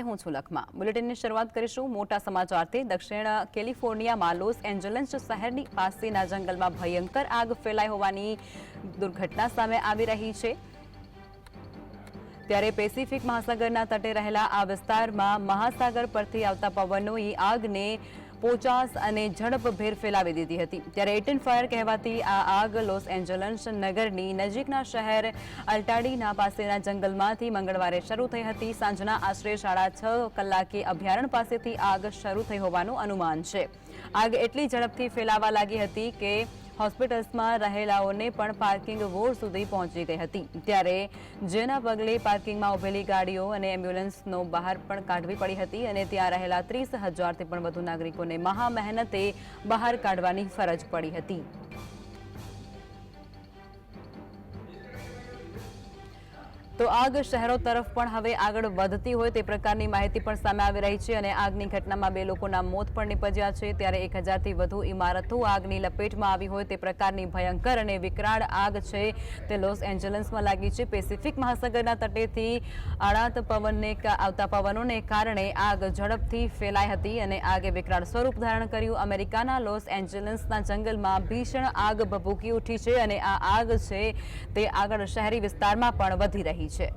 હું છું લખમા બુલેટિનની શરૂઆત કરીશું મોટા સમાચારથી। દક્ષિણ કેલિફોર્નિયામાં લોસ એન્જલસ શહેરની પાસેના જંગલમાં ભયંકર આગ ફેલાઈ હોવાની દુર્ઘટના સામે આવી રહી છે। ત્યારે પેસિફિક મહાસાગરના તટે રહેલા આ વિસ્તારમાં મહાસાગર પરથી આવતા પવનોએ આગને પોચાસ અને ઝડપભેર ફેલાવી દીધી હતી। ત્યારે 18 ફાયર કહેવાતી આ આગ લોસ એન્જલસ નગરની નજીકના શહેર અલ્ટાડીના પાસેના જંગલમાંથી મંગળવારે શરૂ થઈ હતી। સાંજના આશરે 6:30 કલાકે અભયારણ્ય પાસેથી આગ શરૂ થઈ હોવાનું અનુમાન છે। આગ એટલી ઝડપથી ફેલાવા લાગી હતી કે હોસ્પિટલ્સમાં રહેલાઓને પણ પાર્કિંગ વોર્ડ સુધી પહોંચી ગઈ હતી। ત્યારે જેના પગલે પાર્કિંગમાં ઉભેલી ગાડીઓ અને એમ્બ્યુલન્સનો બહાર પણ કાઢવી પડી હતી અને ત્યાં રહેલા 30,000થી પણ વધુ નાગરિકોને મહા મહેનતે બહાર કાઢવાની ફરજ પડી હતી। તો આગ શહેરો તરફ પણ હવે આગળ વધતી હોય તે પ્રકારની માહિતી પણ સામે આવી રહી છે અને આગની ઘટનામાં 2 લોકોના મોત પણ નિપજ્યા છે। ત્યારે 1000થી વધુ ઇમારતો આગની લપેટમાં આવી હોય તે પ્રકારની ભયંકર અને વિકરાળ આગ છે તે લોસ એન્જલસમાં લાગી છે। પેસિફિક મહાસાગરના તટેથી અડાત આવતા પવનોને કારણે આગ ઝડપથી ફેલાઈ હતી અને આગે વિકરાળ સ્વરૂપ ધારણ કર્યું। અમેરિકાના લોસ એન્જલસના જંગલમાં ભીષણ આગ ભભૂકી ઉઠી છે અને આ આગ છે તે આગળ શહેરી વિસ્તારમાં પણ વધી રહી છે।